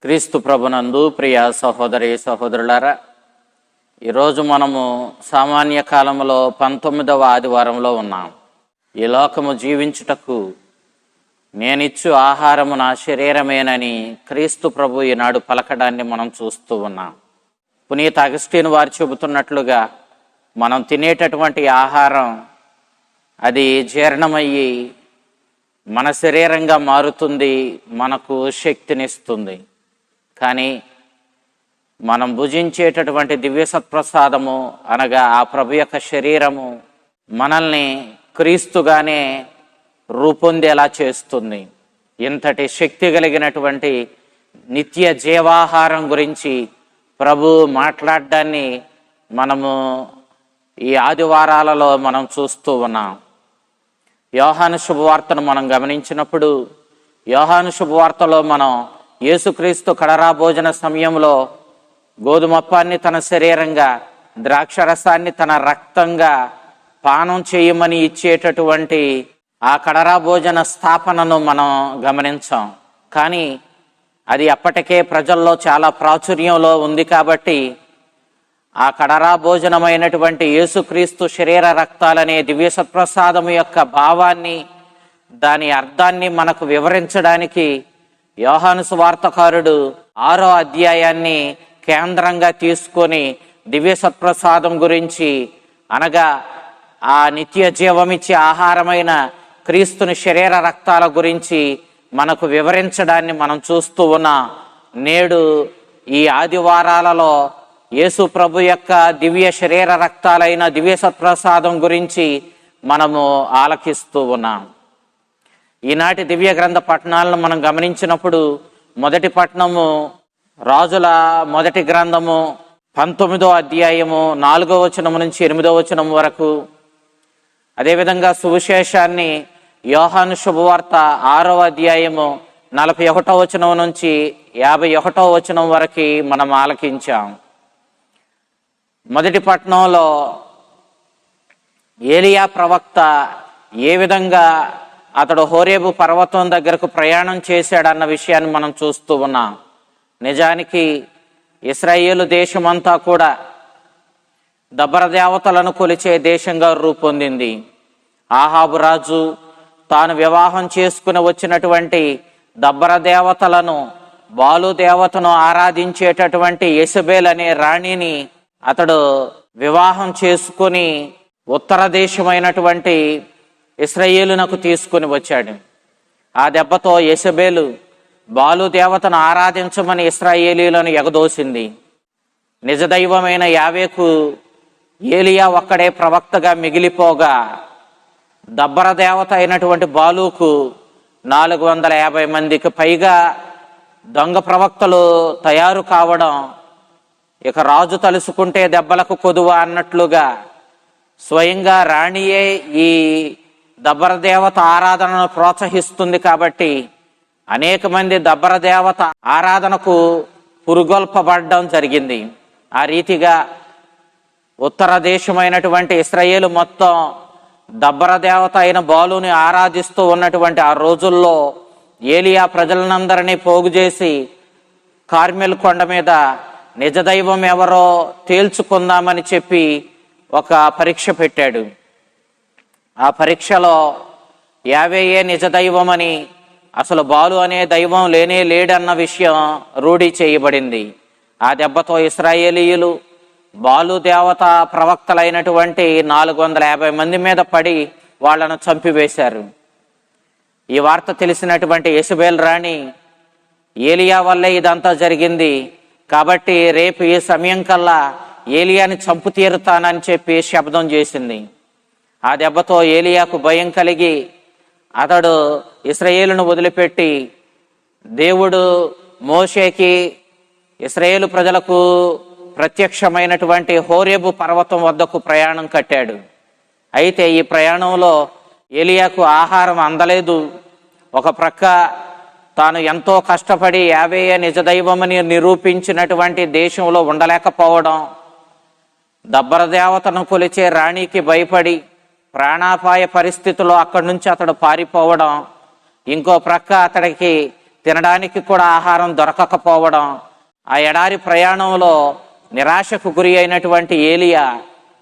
క్రీస్తు ప్రభునందు ప్రియ సహోదరి సహోదరులారా, ఈరోజు మనము సామాన్య కాలంలో 19వ ఆదివారంలో ఉన్నాం. ఈ లోకము జీవించుటకు నేనిచ్చు ఆహారము నా శరీరమేనని క్రీస్తు ప్రభు ఈనాడు పలకడాన్ని మనం చూస్తూ ఉన్నాం. పునీత అగస్టీన్ వారు చెబుతున్నట్లుగా మనం తినేటటువంటి ఆహారం అది జీర్ణమయ్యి మన శరీరంగా మారుతుంది, మనకు శక్తినిస్తుంది. కానీ మనం భుజించేటటువంటి దివ్య సత్ప్రసాదము అనగా ఆ ప్రభు యొక్క శరీరము మనల్ని క్రీస్తుగానే రూపొందేలా చేస్తుంది. ఇంతటి శక్తి కలిగినటువంటి నిత్య జీవాహారం గురించి ప్రభు మాట్లాడడాన్ని మనము ఈ ఆదివారాలలో మనం చూస్తూ ఉన్నాం. యోహాను శుభవార్తను మనం గమనించినప్పుడు యోహాను శుభవార్తలో మనం యేసుక్రీస్తు కడరా భోజన సమయంలో గోధుమప్పాన్ని తన శరీరంగా, ద్రాక్షరసాన్ని తన రక్తంగా పానం చేయమని ఇచ్చేటటువంటి ఆ కడరా భోజన స్థాపనను మనం గమనించాం. కానీ అది అప్పటికే ప్రజల్లో చాలా ప్రాచుర్యంలో ఉంది కాబట్టి ఆ కడరా భోజనమైనటువంటి యేసుక్రీస్తు శరీర రక్తాలనే దివ్య సత్ప్రసాదము యొక్క భావాన్ని, దాని అర్థాన్ని మనకు వివరించడానికి యోహాను సువార్తకారుడు 6వ అధ్యాయాన్ని కేంద్రంగా తీసుకొని దివ్య సత్ప్రసాదం గురించి అనగా ఆ నిత్య జీవమిచ్చే ఆహారమైన క్రీస్తుని శరీర రక్తాల గురించి మనకు వివరించడాన్ని మనం చూస్తూ ఉన్నాం. నేడు ఈ ఆదివారాలలో యేసు ప్రభు యొక్క దివ్య శరీర రక్తాలైన దివ్య సత్ప్రసాదం గురించి మనము ఆలకిస్తూ ఉన్నాం. ఈనాటి దివ్య గ్రంథ పఠనాలను మనం గమనించినప్పుడు మొదటి పఠనము రాజుల మొదటి గ్రంథము 19వ అధ్యాయము 4వ వచనం నుంచి 8వ వచనం వరకు, అదేవిధంగా సువిశేషాన్ని యోహాను శుభవార్త 6వ అధ్యాయము 41వ వచనం నుంచి 51వ వచనం వరకు మనం ఆలకించాం. మొదటి పట్టణంలో ఏలియా ప్రవక్త ఏ విధంగా అతడు హోరేబు పర్వతం దగ్గరకు ప్రయాణం చేశాడన్న విషయాన్ని మనం చూస్తూ ఉన్నాం. నిజానికి ఇశ్రాయేలు దేశమంతా కూడా దబ్బర దేవతలను కొలిచే దేశంగా రూపొందింది. ఆహాబు రాజు తాను వివాహం చేసుకుని వచ్చినటువంటి దబ్బర దేవతలను, బాలు దేవతను ఆరాధించేటటువంటి యెజబెల్ అనే రాణిని అతడు వివాహం చేసుకుని ఉత్తర దేశమైనటువంటి ఇశ్రాయేలునకు తీసుకుని వచ్చాడు. ఆ దెబ్బతో యెజబెలు బాలు దేవతను ఆరాధించమని ఇశ్రాయేలీలను ఎగదోసింది. నిజదైవమైన యావేకు ఏలియా ఒక్కడే ప్రవక్తగా మిగిలిపోగా దబ్బర దేవత అయినటువంటి బాలుకు 450 మందికి పైగా దొంగ ప్రవక్తలు తయారు కావడం, ఇక రాజు తలుసుకుంటే దెబ్బలకు కొదువ అన్నట్లుగా స్వయంగా రాణియే ఈ దబ్బర దేవత ఆరాధనను ప్రోత్సహిస్తుంది. కాబట్టి అనేక మంది దబ్బర దేవత ఆరాధనకు పురుగొల్పబడడం జరిగింది. ఆ రీతిగా ఉత్తర దేశమైనటువంటి ఇశ్రాయేలు మొత్తం దబ్బర దేవత అయిన బాలుని ఆరాధిస్తూ ఉన్నటువంటి ఆ రోజుల్లో ఏలియా ప్రజలనందరినీ పోగు చేసి కార్మెల్ కొండ మీద నిజదైవం ఎవరో తేల్చుకుందామని చెప్పి ఒక పరీక్ష పెట్టాడు. ఆ పరీక్షలో యావేయే నిజదైవమని, అసలు బాలు అనే దైవం లేనే లేడన్న విషయం రూఢి చేయబడింది. ఆ దెబ్బతో ఇశ్రాయేలీయులు బాలు దేవత ప్రవక్తలైనటువంటి 450 మంది మీద పడి వాళ్లను చంపివేశారు. ఈ వార్త తెలిసినటువంటి యెజబెల్ రాణి ఏలియా వల్లే ఇదంతా జరిగింది కాబట్టి రేపు ఈ సమయం కల్లా ఏలియాని చంపు తీరుతానని చెప్పి శపథం చేసింది. ఆ దెబ్బతో ఏలియాకు భయం కలిగి అతడు ఇశ్రాయేలును వదిలిపెట్టి దేవుడు మోషేకి ఇశ్రాయేలు ప్రజలకు ప్రత్యక్షమైనటువంటి హోరేబు పర్వతం వద్దకు ప్రయాణం కట్టాడు. అయితే ఈ ప్రయాణంలో ఏలియాకు ఆహారం అందలేదు. ఒక ప్రక్క తాను ఎంతో కష్టపడి యావేయ నిజదైవమని నిరూపించినటువంటి దేశంలో ఉండలేకపోవడం, దబ్బర దేవతను కొలిచే రాణికి భయపడి ప్రాణాపాయ పరిస్థితుల్లో అక్కడి నుంచి అతడు పారిపోవడం, ఇంకో ప్రక్క అతడికి తినడానికి కూడా ఆహారం దొరకకపోవడం, ఆ ఎడారి ప్రయాణంలో నిరాశకు గురి అయినటువంటి ఏలియా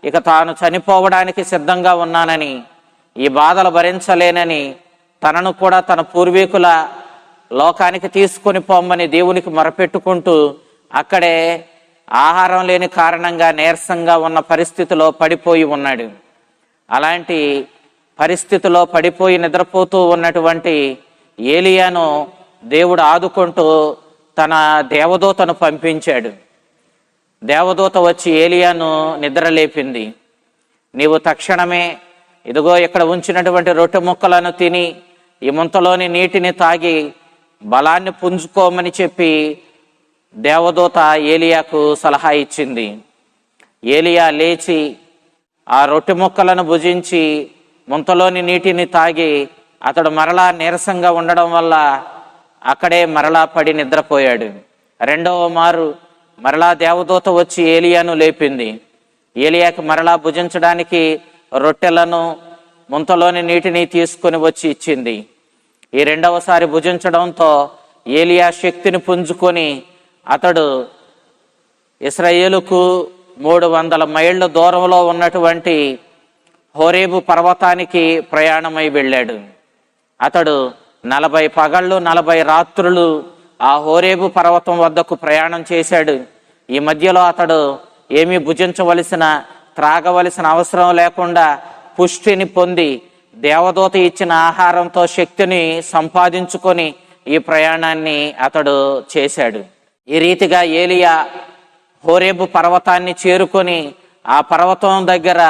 ఇక తాను చనిపోవడానికి సిద్ధంగా ఉన్నానని, ఈ బాధలు భరించలేనని తనను కూడా తన పూర్వీకుల లోకానికి తీసుకొని పోమ్మని దేవునికి మొరపెట్టుకుంటూ అక్కడే ఆహారం లేని కారణంగా నీరసంగా ఉన్న పరిస్థితిలో పడిపోయి ఉన్నాడు. అలాంటి పరిస్థితిలో పడిపోయి నిద్రపోతూ ఉన్నటువంటి ఏలియాను దేవుడు ఆదుకుంటూ తన దేవదూతను పంపించాడు. దేవదూత వచ్చి ఏలియాను నిద్రలేపింది. నీవు తక్షణమే ఇదిగో ఇక్కడ ఉంచినటువంటి రొట్టె ముక్కలను తిని ఈ ముంతలోని నీటిని తాగి బలాన్ని పుంజుకోమని చెప్పి దేవదూత ఏలియాకు సలహా ఇచ్చింది. ఏలియా లేచి ఆ రొట్టె ముక్కలను భుజించి ముంతలోని నీటిని తాగి అతడు మరలా నీరసంగా ఉండడం వల్ల అక్కడే మరలా పడి నిద్రపోయాడు. రెండవ మారు మరలా దేవదూత వచ్చి ఏలియాను లేపింది. ఏలియాకు మరలా భుజించడానికి రొట్టెలను ముంతలోని నీటిని తీసుకొని వచ్చి ఇచ్చింది. ఈ రెండవసారి భుజించడంతో ఏలియా శక్తిని పుంజుకొని అతడు ఇశ్రాయేలుకు 300 మైళ్ళ దూరంలో ఉన్నటువంటి హోరేబు పర్వతానికి ప్రయాణమై వెళ్ళాడు. అతడు 40 పగళ్ళు 40 రాత్రులు ఆ హోరేబు పర్వతం వద్దకు ప్రయాణం చేశాడు. ఈ మధ్యలో అతడు ఏమీ భుజించవలసిన త్రాగవలసిన అవసరం లేకుండా పుష్టిని పొంది దేవదూత ఇచ్చిన ఆహారంతో శక్తిని సంపాదించుకొని ఈ ప్రయాణాన్ని అతడు చేశాడు. ఈ రీతిగా ఏలియా హోరేబు పర్వతాన్ని చేరుకొని ఆ పర్వతం దగ్గర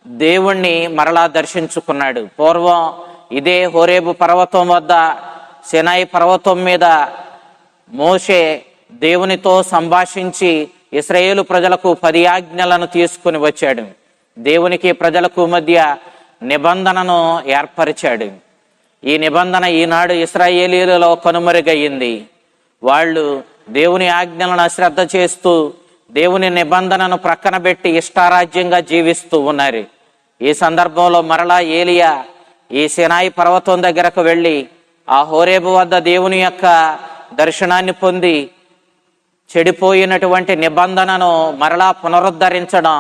దేవుణ్ణి మరలా దర్శించుకున్నాడు. పూర్వం ఇదే హోరేబు పర్వతం వద్ద సినాయి పర్వతం మీద మోషే దేవునితో సంభాషించి ఇశ్రాయేలు ప్రజలకు 10 ఆజ్ఞలను తీసుకుని వచ్చాడు. దేవునికి ప్రజలకు మధ్య నిబంధనను ఏర్పరిచాడు. ఈ నిబంధన ఈనాడు ఇశ్రాయేలీలలో కనుమరుగయ్యింది. వాళ్ళు దేవుని ఆజ్ఞలను అశ్రద్ధ చేస్తూ దేవుని నిబంధనను ప్రక్కన పెట్టి ఇష్టారాజ్యంగా జీవిస్తూ ఉన్నారు. ఈ సందర్భంలో మరలా ఏలియా ఈ సినాయి పర్వతం దగ్గరకు వెళ్ళి ఆ హోరేబు వద్ద దేవుని యొక్క దర్శనాన్ని పొంది చెడిపోయినటువంటి నిబంధనను మరలా పునరుద్ధరించడం,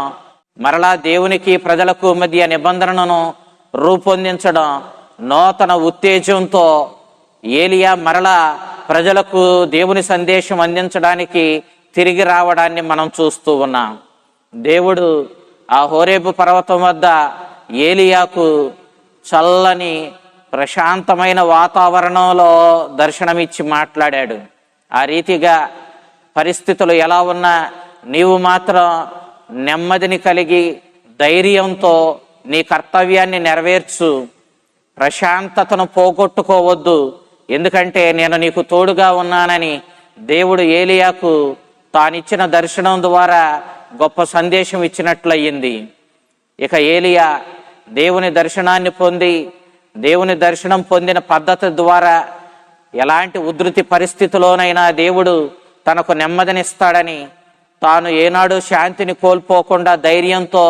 మరలా దేవునికి ప్రజలకు మధ్య నిబంధనను రూపొందించడం, నూతన ఉత్తేజంతో ఏలియా మరలా ప్రజలకు దేవుని సందేశం అందించడానికి తిరిగి రావడాన్ని మనం చూస్తూ ఉన్నాం. దేవుడు ఆ హోరేబు పర్వతం వద్ద ఏలియాకు చల్లని ప్రశాంతమైన వాతావరణంలో దర్శనమిచ్చి మాట్లాడాడు. ఆ రీతిగా పరిస్థితులు ఎలా ఉన్నా నీవు మాత్రం నెమ్మదిని కలిగి ధైర్యంతో నీ కర్తవ్యాన్ని నెరవేర్చు, ప్రశాంతతను పోగొట్టుకోవద్దు, ఎందుకంటే నేను నీకు తోడుగా ఉన్నానని దేవుడు ఏలియాకు తానిచ్చిన దర్శనం ద్వారా గొప్ప సందేశం ఇచ్చినట్లయింది. ఇక ఏలియా దేవుని దర్శనాన్ని పొంది దేవుని దర్శనం పొందిన పద్ధతి ద్వారా ఎలాంటి ఉధృతి పరిస్థితిలోనైనా దేవుడు తనకు నెమ్మదినిస్తాడని, తాను ఏనాడు శాంతిని కోల్పోకుండా ధైర్యంతో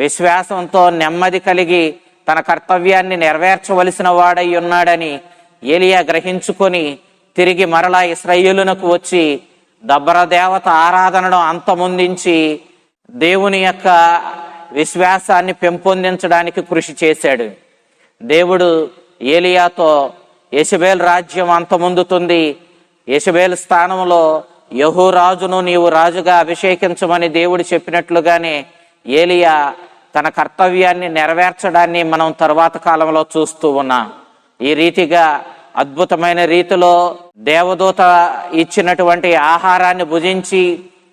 విశ్వాసంతో నెమ్మది కలిగి తన కర్తవ్యాన్ని నెరవేర్చవలసిన వాడై ఉన్నాడని ఏలియా గ్రహించుకొని తిరిగి మరలా ఇశ్రాయేలునకు వచ్చి దబ్బర దేవత ఆరాధనను అంతమొందించి దేవుని యొక్క విశ్వాసాన్ని పెంపొందించడానికి కృషి చేశాడు. దేవుడు ఏలియాతో యెజెబెల్ రాజ్యం అంతమొందుతుంది, యెజెబెల్ స్థానంలో యెహూ రాజును నీవు రాజుగా అభిషేకించమని దేవుడు చెప్పినట్లుగానే ఏలియా తన కర్తవ్యాన్ని నెరవేర్చడాన్ని మనం తరువాత కాలంలో చూస్తూ ఉన్నాం. ఈ రీతిగా అద్భుతమైన రీతిలో దేవదూత ఇచ్చినటువంటి ఆహారాన్ని భుజించి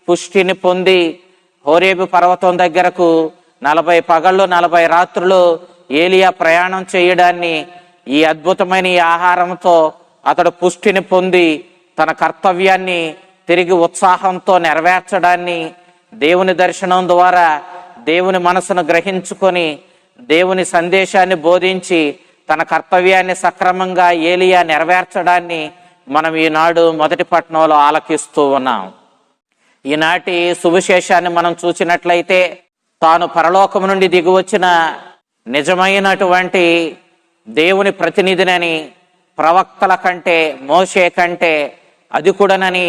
పుష్టిని పొంది హోరేబు పర్వతం దగ్గరకు 40 పగళ్ళు 40 రాత్రులు ఏలియా ప్రయాణం చేయడాన్ని, ఈ అద్భుతమైన ఈ ఆహారంతో అతడు పుష్టిని పొంది తన కర్తవ్యాన్ని తిరిగి ఉత్సాహంతో నెరవేర్చడాన్ని, దేవుని దర్శనం ద్వారా దేవుని మనసును గ్రహించుకొని దేవుని సందేశాన్ని బోధించి తన కర్తవ్యాన్ని సక్రమంగా ఏలియా నెరవేర్చడాన్ని మనం ఈనాడు మొదటి పట్టణంలో ఆలకిస్తూ ఉన్నాం. ఈనాటి సువిశేషాన్ని మనం చూసినట్లయితే తాను పరలోకము నుండి దిగివచ్చిన నిజమైనటువంటి దేవుని ప్రతినిధినని ప్రవక్తల కంటే, మోషే కంటే అధికుడనని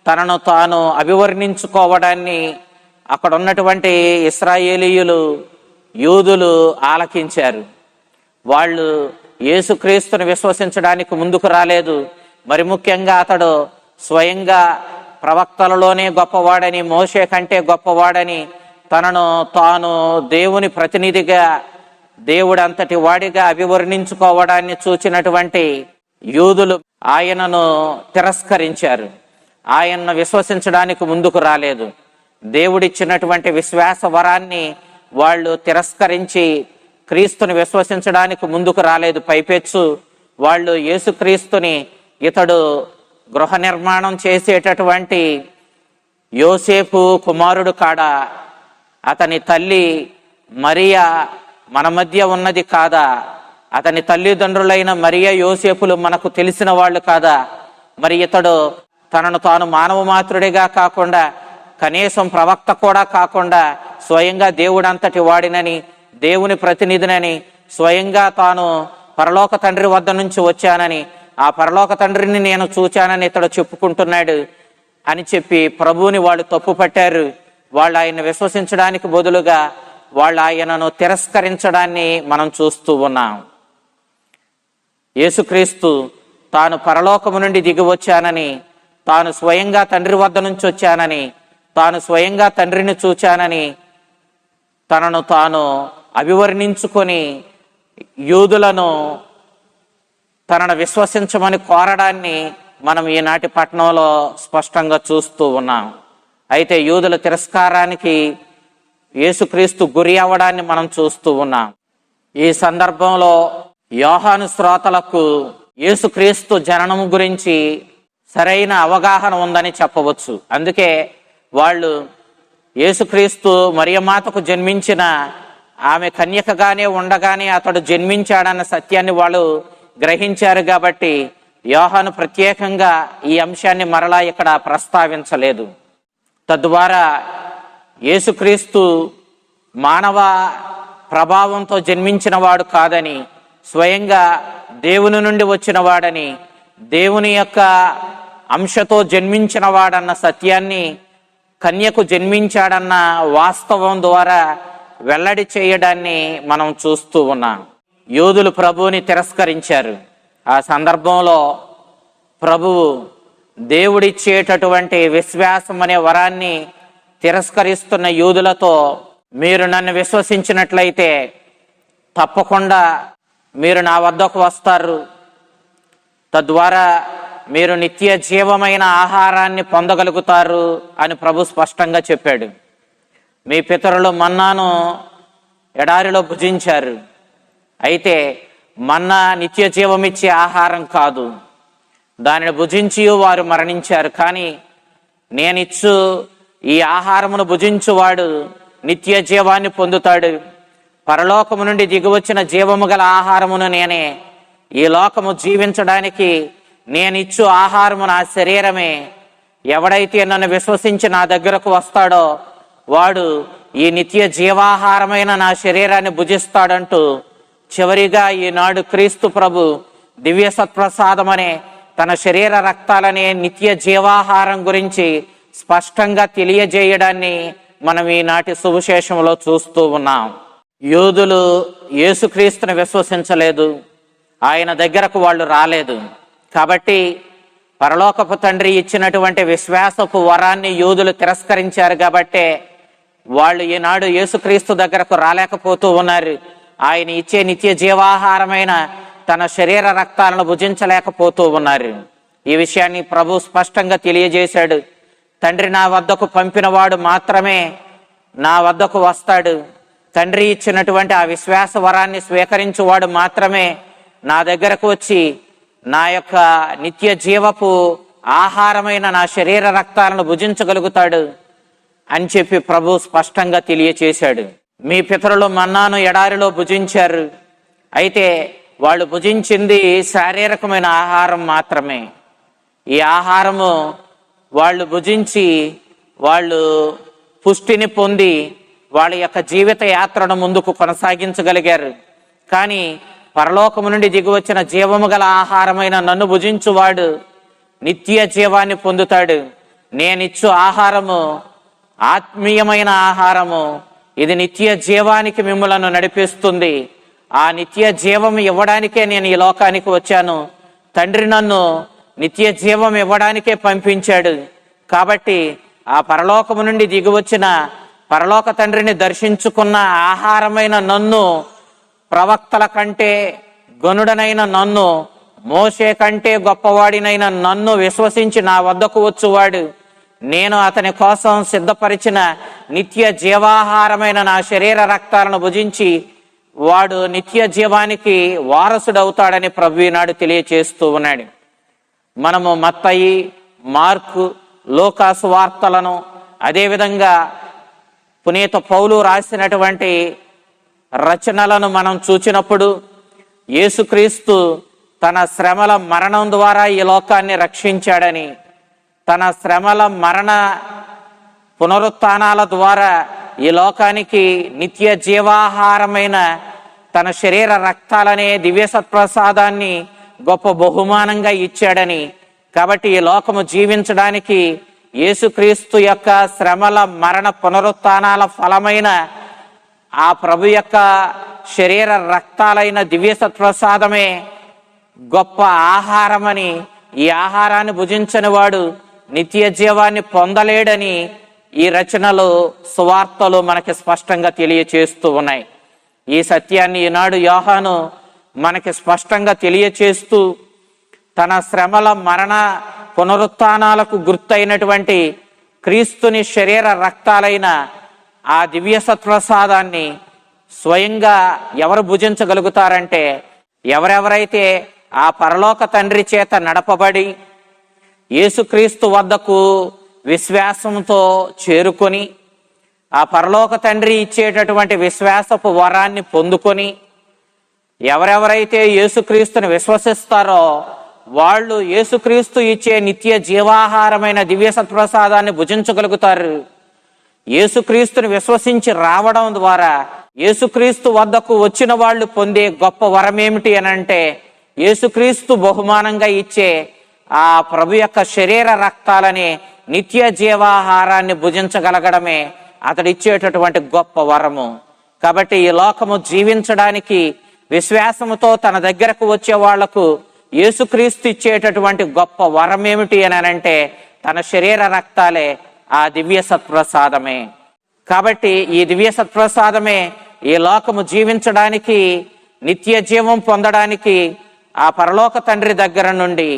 తనను తాను అభివర్ణించుకోవడాన్ని అక్కడ ఉన్నటువంటి ఇశ్రాయేలీయులు, యూదులు ఆలకించారు. వాళ్ళు యేసుక్రీస్తుని విశ్వసించడానికి ముందుకు రాలేదు. మరి ముఖ్యంగా అతడు స్వయంగా ప్రవక్తలలోనే గొప్పవాడని, మోషే కంటే గొప్పవాడని తనను తాను దేవుని ప్రతినిధిగా, దేవుడు అంతటి వాడిగా అభివర్ణించుకోవడాన్ని చూచినటువంటి యూదులు ఆయనను తిరస్కరించారు. ఆయన్ను విశ్వసించడానికి ముందుకు రాలేదు. దేవుడిచ్చినటువంటి విశ్వాస వరాన్ని వాళ్ళు తిరస్కరించి క్రీస్తుని విశ్వసించడానికి ముందుకు రాలేదు. పైపెచ్చు వాళ్ళు యేసుక్రీస్తుని ఇతడు గృహ నిర్మాణం చేసేటటువంటి యోసేపు కుమారుడు కాడా, అతని తల్లి మరియా మన మధ్య ఉన్నది కాదా, అతని తల్లిదండ్రులైన మరియా యోసేపులు మనకు తెలిసిన వాళ్ళు కాదా, మరి ఇతడు తనను తాను మానవ మాత్రుడిగా కాకుండా, కనీసం ప్రవక్త కూడా కాకుండా స్వయంగా దేవుడంతటి వాడినని, దేవుని ప్రతినిధినని, స్వయంగా తాను పరలోక తండ్రి వద్ద నుంచి వచ్చానని, ఆ పరలోక తండ్రిని నేను చూచానని ఇతడు చెప్పుకుంటున్నాడు అని చెప్పి ప్రభువుని వాళ్ళు తప్పు పట్టారు. వాళ్ళు ఆయన్ని విశ్వసించడానికి బదులుగా వాళ్ళు ఆయనను తిరస్కరించడాన్ని మనం చూస్తూ ఉన్నాం. యేసుక్రీస్తు తాను పరలోకము నుండి దిగి వచ్చానని, తాను స్వయంగా తండ్రి వద్ద నుంచి వచ్చానని, తాను స్వయంగా తండ్రిని చూచానని తనను తాను అభివర్ణించుకొని యూదులను తనను విశ్వసించమని కోరడాన్ని మనం ఈనాటి పట్టణంలో స్పష్టంగా చూస్తూ ఉన్నాం. అయితే యూదుల తిరస్కారానికి యేసుక్రీస్తు గురి అవ్వడాన్ని మనం చూస్తూ ఉన్నాం. ఈ సందర్భంలో యోహాను శ్రోతలకు యేసుక్రీస్తు జననము గురించి సరైన అవగాహన ఉందని చెప్పవచ్చు. అందుకే వాళ్ళు యేసుక్రీస్తు మరియమాతకు జన్మించిన ఆమె కన్యకగానే ఉండగానే అతడు జన్మించాడన్న సత్యాన్ని వాళ్ళు గ్రహించారు. కాబట్టి యోహాను ప్రత్యేకంగా ఈ అంశాన్ని మరలా ఇక్కడ ప్రస్తావించలేదు. తద్వారా యేసుక్రీస్తు మానవ ప్రభావంతో జన్మించిన వాడు కాదని, స్వయంగా దేవుని నుండి వచ్చిన వాడని, దేవుని యొక్క అంశతో జన్మించిన వాడన్న సత్యాన్ని, కన్యకు జన్మించాడన్న వాస్తవం ద్వారా వెల్లడి చేయడాన్ని మనం చూస్తూ ఉన్నాం. యూదులు ప్రభువుని తిరస్కరించారు. ఆ సందర్భంలో ప్రభువు దేవుడిచ్చేటటువంటి విశ్వాసం అనే వరాన్ని తిరస్కరిస్తున్న యూదులతో, మీరు నన్ను విశ్వసించినట్లయితే తప్పకుండా మీరు నా వద్దకు వస్తారు, తద్వారా మీరు నిత్య జీవమైన ఆహారాన్ని పొందగలుగుతారు అని ప్రభు స్పష్టంగా చెప్పాడు. మీ పితరులు మన్నాను ఎడారిలో భుజించారు. అయితే మన్నా నిత్య జీవమిచ్చే ఆహారం కాదు, దానిని భుజించి వారు మరణించారు. కానీ నేనిచ్చు ఈ ఆహారమును భుజించువాడు నిత్య జీవాన్ని పొందుతాడు. పరలోకము నుండి దిగివచ్చిన జీవము గల ఆహారమును నేనే. ఈ లోకము జీవించడానికి నేనిచ్చు ఆహారము నా శరీరమే. ఎవడైతే నన్ను విశ్వసించి నా దగ్గరకు వస్తాడో వాడు ఈ నిత్య జీవాహారమైన నా శరీరాన్ని భుజిస్తాడంటూ చివరిగా ఈనాడు క్రీస్తు ప్రభు దివ్య సత్ప్రసాదమనే తన శరీర రక్తాలనే నిత్య జీవాహారం గురించి స్పష్టంగా తెలియజేయడాన్ని మనం ఈనాటి సువిశేషంలో చూస్తూ ఉన్నాం. యూదులు యేసుక్రీస్తుని విశ్వసించలేదు, ఆయన దగ్గరకు వాళ్ళు రాలేదు. కాబట్టి పరలోకపు తండ్రి ఇచ్చినటువంటి విశ్వాసపు వరాన్ని యూదులు తిరస్కరించారు. కాబట్టే వాళ్ళు ఈనాడు యేసుక్రీస్తు దగ్గరకు రాలేకపోతూ ఉన్నారు. ఆయన ఇచ్చే నిత్య జీవాహారమైన తన శరీర రక్తాలను భుజించలేకపోతూ ఉన్నారు. ఈ విషయాన్ని ప్రభు స్పష్టంగా తెలియజేశాడు. తండ్రి నా వద్దకు పంపినవాడు మాత్రమే నా వద్దకు వస్తాడు. తండ్రి ఇచ్చినటువంటి ఆ విశ్వాస వరాన్ని స్వీకరించువాడు మాత్రమే నా దగ్గరకు వచ్చి నా యొక్క నిత్య జీవపు ఆహారమైన నా శరీర రక్తాలను భుజించగలుగుతాడు అని చెప్పి ప్రభు స్పష్టంగా తెలియచేశాడు. మీ పితరులు మన్నాను ఎడారిలో భుజించారు. అయితే వాళ్ళు భుజించింది శారీరకమైన ఆహారం మాత్రమే. ఈ ఆహారము వాళ్ళు భుజించి వాళ్ళు పుష్టిని పొంది వాళ్ళ యొక్క జీవిత యాత్రను ముందుకు కొనసాగించగలిగారు. కానీ పరలోకము నుండి దిగివచ్చిన జీవము గల ఆహారమైన నన్ను భుజించువాడు నిత్య జీవాన్ని పొందుతాడు. నేనిచ్చు ఆహారము ఆత్మీయమైన ఆహారము, ఇది నిత్య జీవానికి మిమ్ములను నడిపిస్తుంది. ఆ నిత్య జీవం ఇవ్వడానికే నేను ఈ లోకానికి వచ్చాను. తండ్రి నన్ను నిత్య జీవం ఇవ్వడానికే పంపించాడు. కాబట్టి ఆ పరలోకము నుండి దిగివచ్చిన పరలోక తండ్రిని దర్శించుకున్న ఆహారమైన నన్ను, ప్రవక్తల కంటే గనుడనైన నన్ను, మోషే కంటే గొప్పవాడినైన నన్ను విశ్వసించి నా వద్దకు వచ్చువాడు నేను అతని కోసం సిద్ధపరిచిన నిత్య జీవాహారమైన నా శరీర రక్తాలను భుజించి వాడు నిత్య జీవానికి వారసుడవుతాడని ప్రభువు ఈనాడు తెలియచేస్తూ ఉన్నాడు. మనము మత్తయి, మార్కు, లూకాసు వార్తలను, అదేవిధంగా పునీత పౌలు రాసినటువంటి రచనలను మనం చూచినప్పుడు యేసుక్రీస్తు తన శ్రమల మరణం ద్వారా ఈ లోకాన్ని రక్షించాడని, తన శ్రమల మరణ పునరుత్థానాల ద్వారా ఈ లోకానికి నిత్య జీవాహారమైన తన శరీర రక్తాలనే దివ్య సత్ప్రసాదాన్ని గొప్ప బహుమానంగా ఇచ్చాడని, కాబట్టి ఈ లోకము జీవించడానికి యేసుక్రీస్తు యొక్క శ్రమల మరణ పునరుత్థానాల ఫలమైన ఆ ప్రభు యొక్క శరీర రక్తాలైన దివ్య సత్ప్రసాదమే గొప్ప ఆహారమని, ఈ ఆహారాన్ని భుజించని వాడు నిత్య జీవాన్ని పొందలేడని ఈ రచనలు, సువార్తలు మనకి స్పష్టంగా తెలియచేస్తూ ఉన్నాయి. ఈ సత్యాన్ని ఈనాడు యోహాను మనకి స్పష్టంగా తెలియచేస్తూ తన శ్రమల మరణ పునరుత్థానాలకు గుర్తైనటువంటి క్రీస్తుని శరీర రక్తాలైన ఆ దివ్య సత్ప్రసాదాన్ని స్వయంగా ఎవరు భుజించగలుగుతారంటే, ఎవరెవరైతే ఆ పరలోక తండ్రి చేత నడపబడి యేసుక్రీస్తు వద్దకు విశ్వాసంతో చేరుకొని ఆ పరలోక తండ్రి ఇచ్చేటటువంటి విశ్వాసపు వరాన్ని పొందుకొని ఎవరెవరైతే యేసుక్రీస్తుని విశ్వసిస్తారో వాళ్ళు యేసుక్రీస్తు ఇచ్చే నిత్య జీవాహారమైన దివ్య సత్ప్రసాదాన్ని భుజించగలుగుతారు. యేసుక్రీస్తుని విశ్వసించి రావడం ద్వారా యేసుక్రీస్తు వద్దకు వచ్చిన వాళ్ళు పొందే గొప్ప వరం ఏమిటి అనంటే, యేసుక్రీస్తు బహుమానంగా ఇచ్చే ఆ ప్రభు యొక్క శరీర రక్తాలని నిత్య జీవాహారాన్ని భుజించగలగడమే అతడిచ్చేటటువంటి గొప్ప వరము. కాబట్టి ఈ లోకము జీవించడానికి విశ్వాసముతో తన దగ్గరకు వచ్చే వాళ్లకు యేసుక్రీస్తు ఇచ్చేటటువంటి గొప్ప వరం ఏమిటి అని అంటే, తన శరీర రక్తాలే ఆ దివ్య సత్ప్రసాదమే. కాబట్టి ఈ దివ్య సత్ప్రసాదమే ఈ లోకము జీవించడానికి, నిత్య జీవం పొందడానికి ఆ పరలోక తండ్రి దగ్గర నుండి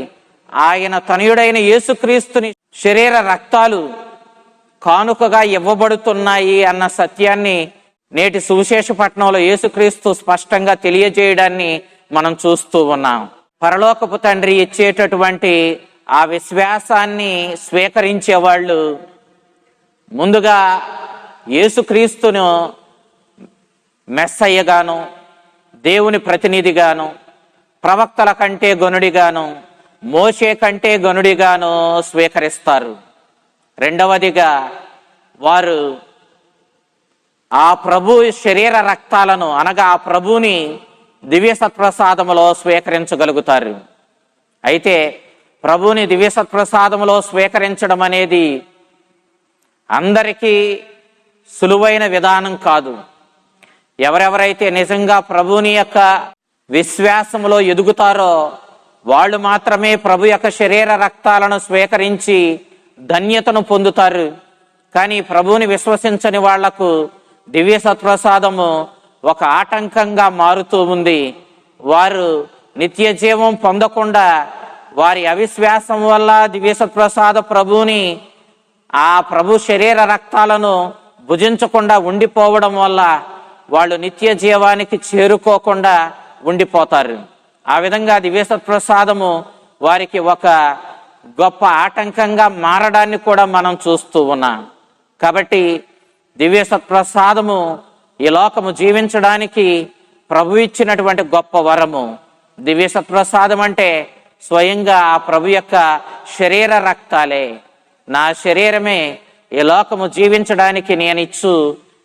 ఆయన తనయుడైన యేసుక్రీస్తుని శరీర రక్తాలు కానుకగా ఇవ్వబడుతున్నాయి అన్న సత్యాన్ని నేటి సువిశేష పట్టణంలో యేసుక్రీస్తు స్పష్టంగా తెలియజేయడాన్ని మనం చూస్తూ ఉన్నాం. పరలోకపు తండ్రి ఇచ్చేటటువంటి ఆ విశ్వాసాన్ని స్వీకరించే వాళ్ళు ముందుగా యేసుక్రీస్తును మెస్సయ్యగాను, దేవుని ప్రతినిధిగాను, ప్రవక్తల కంటే గనుడిగాను, మోషే కంటే గనుడిగాను స్వీకరిస్తారు. రెండవదిగా వారు ఆ ప్రభు శరీర రక్తాలను అనగా ఆ ప్రభుని దివ్య సత్ప్రసాదములో స్వీకరించగలుగుతారు. అయితే ప్రభుని దివ్య సత్ప్రసాదములో స్వీకరించడం అనేది అందరికీ సులువైన విధానం కాదు. ఎవరెవరైతే నిజంగా ప్రభుని యొక్క విశ్వాసములో ఎదుగుతారో వాళ్ళు మాత్రమే ప్రభు యొక్క శరీర రక్తాలను స్వీకరించి ధన్యతను పొందుతారు. కానీ ప్రభువుని విశ్వసించని వాళ్లకు దివ్య సత్ప్రసాదము ఒక ఆటంకంగా మారుతూ ఉంది. వారు నిత్య జీవం పొందకుండా వారి అవిశ్వాసం వల్ల దివ్య సత్ప్రసాద ప్రభువుని ఆ ప్రభు శరీర రక్తాలను భుజించకుండా ఉండిపోవడం వల్ల వాళ్ళు నిత్య జీవానికి చేరుకోకుండా ఉండిపోతారు. ఆ విధంగా దివ్య సత్ప్రసాదము వారికి ఒక గొప్ప ఆటంకంగా మారడాన్ని కూడా మనం చూస్తూ ఉన్నాం. కాబట్టి దివ్య సత్ప్రసాదము ఈ లోకము జీవించడానికి ప్రభు ఇచ్చినటువంటి గొప్ప వరము. దివ్య సత్ప్రసాదం అంటే స్వయంగా ఆ ప్రభు యొక్క శరీర రక్తాలే. నా శరీరమే ఈ లోకము జీవించడానికి నేనిచ్చు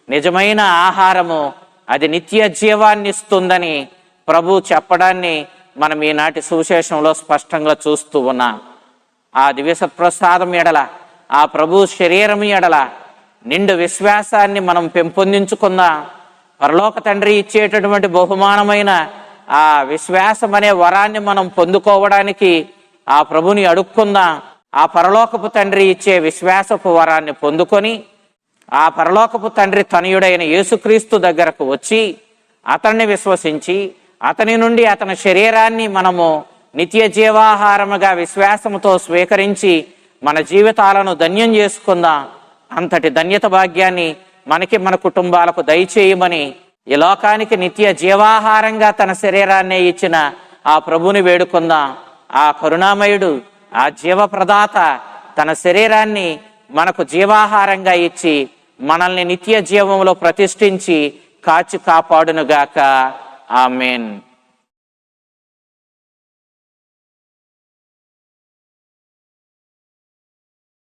నిజమైన ఆహారము, అది నిత్య జీవాన్ని ఇస్తుందని ప్రభు చెప్పడాన్ని మనం ఈనాటి సువిశేషంలో స్పష్టంగా చూస్తూ ఉన్నాం. ఆ దివ్య సత్ప్రసాదం ఎడల, ఆ ప్రభు శరీరం ఎడల నిండు విశ్వాసాన్ని మనం పెంపొందించుకుందాం. పరలోక తండ్రి ఇచ్చేటటువంటి బహుమానమైన ఆ విశ్వాసం అనే వరాన్ని మనం పొందుకోవడానికి ఆ ప్రభుని అడుక్కుందాం. ఆ పరలోకపు తండ్రి ఇచ్చే విశ్వాసపు వరాన్ని పొందుకొని ఆ పరలోకపు తండ్రి తనయుడైన యేసుక్రీస్తు దగ్గరకు వచ్చి అతన్ని విశ్వసించి అతని నుండి అతని శరీరాన్ని మనము నిత్య జీవాహారముగా విశ్వాసముతో స్వీకరించి మన జీవితాలను ధన్యం చేసుకుందాం. అంతటి ధన్యత భాగ్యాన్ని మనకి, మన కుటుంబాలకు దయచేయమని ఈ లోకానికి నిత్య జీవాహారంగా తన శరీరాన్నే ఇచ్చిన ఆ ప్రభుని వేడుకుందాం. ఆ కరుణామయుడు, ఆ జీవప్రదాత తన శరీరాన్ని మనకు జీవాహారంగా ఇచ్చి మనల్ని నిత్య జీవంలో ప్రతిష్ఠించి కాచి కాపాడునుగాక. ఆమేన్.